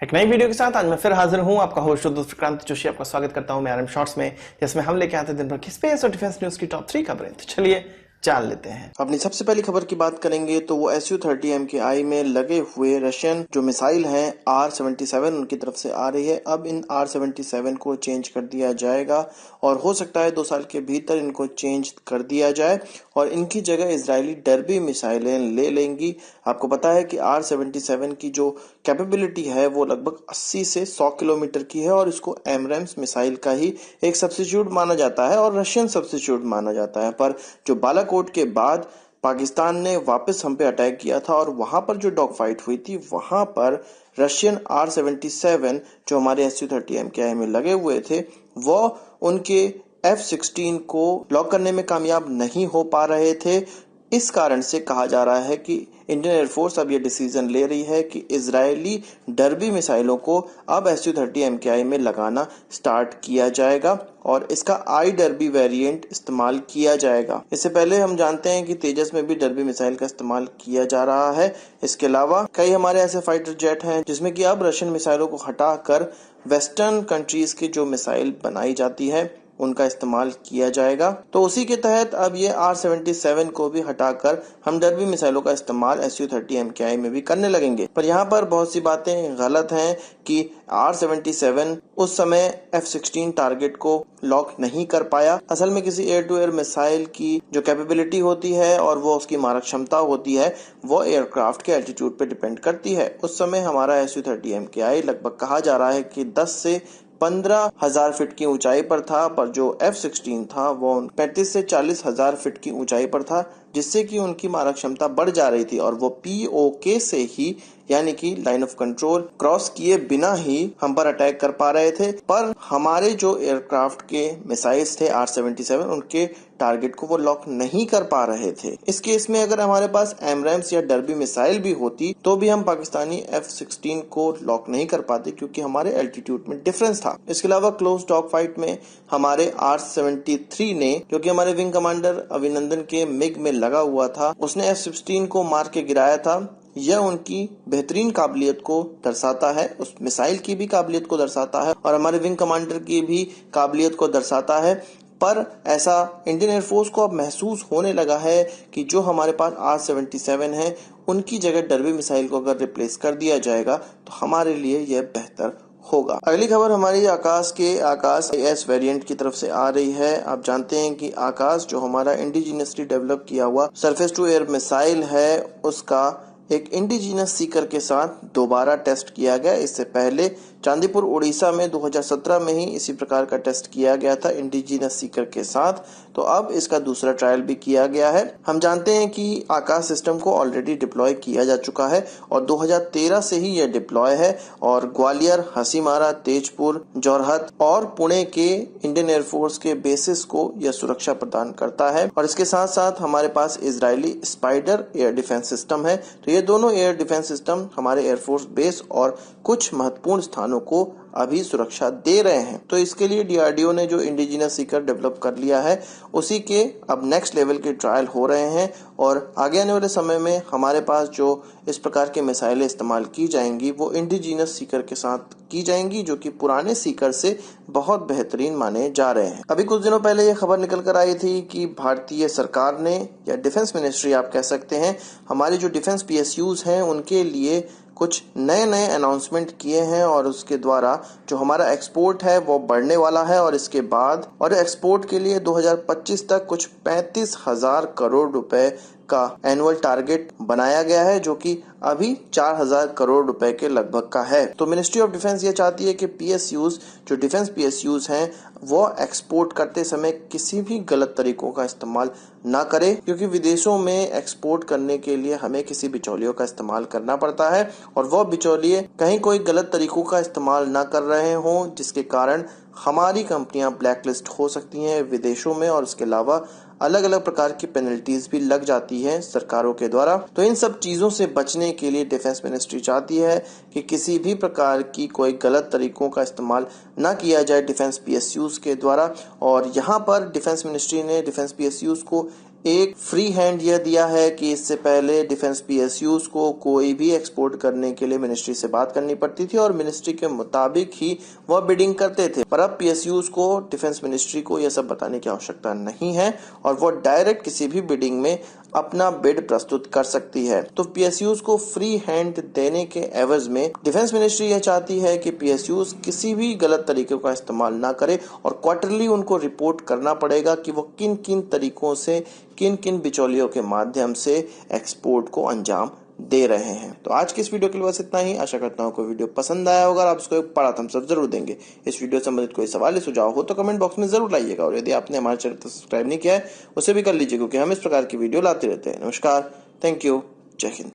एक नई वीडियो के साथ आज मैं फिर हाजिर हूं। आपका होस्ट दोस्त क्रांति जोशी आपका स्वागत करता हूं मैं आरएम शॉर्ट्स में, जिसमें हम लेके आते हैं दिन भर की स्पेस और डिफेंस न्यूज की टॉप 3 खबरें। तो चलिए जान लेते हैं। अपनी सबसे पहली खबर की बात करेंगे तो वो Su-30 MKI में लगे हुए रशियन जो मिसाइल हैं R-77 उनकी तरफ से आ रही है। अब इन R-77 को चेंज कर दिया जाएगा और हो सकता है 2 साल के भीतर इनको चेंज कर दिया जाए और इनकी जगह इजरायली डर्बी मिसाइलें ले लेंगी। आपको पता है कि R-77 की जो कैपेबिलिटी है वो लगभग 80 से 100 किलोमीटर की है और इसको एमरेम्स मिसाइल का ही एक सब्स्टिट्यूट माना जाता है और रशियन सब्स्टिट्यूट माना जाता है। पर जो बालाकोट के बाद पाकिस्तान ने वापस हम पे अटैक किया था और वहां पर जो डॉग फाइट हुई थी वहां पर रशियन R-77 जो हमारे Su-30 MKI में लगे हुए थे वो उनके F-16 को ब्लॉक करने में कामयाब नहीं हो पा रहे थे। इस कारण से कहा जा रहा है कि इंडियन एयरफोर्स अब ये डिसीजन ले रही है कि इजरायली डर्बी मिसाइलों को अब Su-30 MKI में लगाना स्टार्ट किया जाएगा और इसका आई डर्बी वेरिएंट इस्तेमाल किया जाएगा। इससे पहले हम जानते हैं कि तेजस में भी डर्बी मिसाइल का इस्तेमाल किया जा रहा है। इसके अलावा कई हमारे ऐसे फाइटर जेट हैं जिसमें कि अब रशियन मिसाइलों को हटाकर वेस्टर्न कंट्रीज की जो मिसाइल बनाई जाती है उनका इस्तेमाल किया जाएगा। तो उसी के तहत अब ये R-77 को भी हटाकर हम डर्बी मिसाइलों का इस्तेमाल Su-30 MKI में भी करने लगेंगे। पर यहाँ पर बहुत सी बातें गलत हैं कि R-77 उस समय F-16 टारगेट को लॉक नहीं कर पाया। असल में किसी एयर टू एयर मिसाइल की जो कैपेबिलिटी होती है और वो उसकी मारक क्षमता होती है वो एयरक्राफ्ट के एल्टीट्यूड पे डिपेंड करती है। उस समय हमारा Su-30 MKI लगभग कहा जा रहा है कि 10 से 15,000 फीट की ऊंचाई पर था, पर जो F-16 था वो 35 से 40,000 फीट की ऊंचाई पर था, जिससे कि उनकी मारक क्षमता बढ़ जा रही थी और वो POK से ही यानी कि लाइन ऑफ कंट्रोल क्रॉस किए बिना ही हम पर अटैक कर पा रहे थे। पर हमारे जो एयरक्राफ्ट के मिसाइल्स थे R-77 उनके टारगेट को वो लॉक नहीं कर पा रहे थे। इस केस में अगर हमारे पास एमरेम्स या डर्बी मिसाइल भी होती तो भी हम पाकिस्तानी F-16 को लॉक नहीं कर पाते क्योंकि हमारे एल्टीट्यूड में डिफरेंस था। इसके अलावा क्लोज डॉग फाइट में हमारे R-73 ने, जो कि हमारे विंग कमांडर अभिनंदन के मिग में लगा हुआ था, उसने F-16 को मार के गिराया था। यह उनकी बेहतरीन काबिलियत को दर्शाता है, उस मिसाइल की भी काबिलियत को दर्शाता है और हमारे विंग कमांडर की भी काबिलियत को दर्शाता है। पर ऐसा इंडियन एयरफोर्स को अब महसूस होने लगा है कि जो हमारे पास R-77 है उनकी जगह डर्बी मिसाइल को अगर रिप्लेस कर दिया जाएगा तो हमारे लिए यह बेहतर होगा। अगली खबर हमारी आकाश IS वेरिएंट की तरफ से आ रही है। आप जानते हैं कि आकाश जो हमारा इंडिजिनियसली डेवलप किया हुआ सरफेस टू एयर मिसाइल है उसका एक इंडिजिनस सीकर के साथ दोबारा टेस्ट किया गया। इससे पहले चांदीपुर उड़ीसा में 2017 में ही इसी प्रकार का टेस्ट किया गया था इंडिजिनस सीकर के साथ, तो अब इसका दूसरा ट्रायल भी किया गया है। हम जानते हैं कि आकाश सिस्टम को ऑलरेडी डिप्लॉय किया जा चुका है और 2013 से ही यह डिप्लॉय है और ग्वालियर, हसीमारा, तेजपुर, जोरहट और पुणे के इंडियन एयरफोर्स के बेसिस को यह सुरक्षा प्रदान करता है। और इसके साथ साथ हमारे पास Israeli spider air defence system है। तो ये दोनों एयर डिफेंस सिस्टम हमारे एयरफोर्स बेस और कुछ महत्वपूर्ण स्थानों को अभी सुरक्षा दे रहे हैं। तो इसके लिए DRDO ने जो इंडिजिनस सीकर डेवलप कर लिया है उसी के अब नेक्स्ट लेवल के ट्रायल हो रहे हैं और आगे आने वाले समय में हमारे पास जो इस प्रकार के मिसाइलें इस्तेमाल की जाएंगी वो इंडिजिनस सीकर के साथ की जाएंगी, जो कि पुराने सीकर से बहुत बेहतरीन माने जा रहे हैं। अभी कुछ दिनों पहले यह खबर निकल कर आई थी कि भारतीय सरकार ने, या डिफेंस मिनिस्ट्री आप कह सकते हैं, हमारी जो डिफेंस PSUs हैं उनके लिए कुछ नए अनाउंसमेंट किए हैं और उसके द्वारा जो हमारा एक्सपोर्ट है वो बढ़ने वाला है और इसके बाद और एक्सपोर्ट के लिए 2025 तक कुछ 35,000 करोड़ रुपए का एनुअल टारगेट बनाया गया है, जो कि अभी 4,000 करोड़ रुपए के लगभग का है। तो मिनिस्ट्री ऑफ डिफेंस ये चाहती है कि PSUs जो डिफेंस PSUs हैं वो एक्सपोर्ट करते समय किसी भी गलत तरीकों का इस्तेमाल ना करे, क्योंकि विदेशों में एक्सपोर्ट करने के लिए हमें किसी बिचौलियों का इस्तेमाल करना पड़ता है और वो बिचौलिए कहीं कोई गलत तरीकों का इस्तेमाल ना कर रहे हों, जिसके कारण हमारी कंपनियां ब्लैकलिस्ट हो सकती हैं विदेशों में और इसके अलावा अलग अलग प्रकार की पेनल्टीज भी लग जाती हैं सरकारों के द्वारा। तो इन सब चीजों से बचने के लिए डिफेंस मिनिस्ट्री चाहती है कि किसी भी प्रकार की कोई गलत तरीकों का इस्तेमाल ना किया जाए डिफेंस PSUs के द्वारा। और यहाँ पर डिफेंस मिनिस्ट्री ने डिफेंस PSUs को एक फ्री हैंड यह दिया है कि इससे पहले डिफेंस पीएसयूज को कोई भी एक्सपोर्ट करने के लिए मिनिस्ट्री से बात करनी पड़ती थी और मिनिस्ट्री के मुताबिक ही वह बिडिंग करते थे, पर अब पीएसयूज को डिफेंस मिनिस्ट्री को यह सब बताने की आवश्यकता नहीं है और वो डायरेक्ट किसी भी बिडिंग में अपना बिड प्रस्तुत कर सकती है। तो पीएसयूज को फ्री हैंड देने के एवज में डिफेंस मिनिस्ट्री यह चाहती है कि पीएसयूज किसी भी गलत तरीके का इस्तेमाल ना करे और क्वार्टरली उनको रिपोर्ट करना पड़ेगा कि वो किन किन तरीकों से, किन किन बिचौलियों के माध्यम से एक्सपोर्ट को अंजाम दे रहे हैं। तो आज की इस वीडियो के लिए बस इतना ही। आशा करता हूँ कोई वीडियो पसंद आया होगा, आप इसको एक बड़ा थम्स अप जरूर देंगे। इस वीडियो से संबंधित कोई सवाल या सुझाव हो तो कमेंट बॉक्स में जरूर लाइएगा और यदि आपने हमारे चैनल को सब्सक्राइब नहीं किया है उसे भी कर लीजिए, क्योंकि हम इस प्रकार की वीडियो लाते रहते हैं। नमस्कार, थैंक यू, जय हिंद।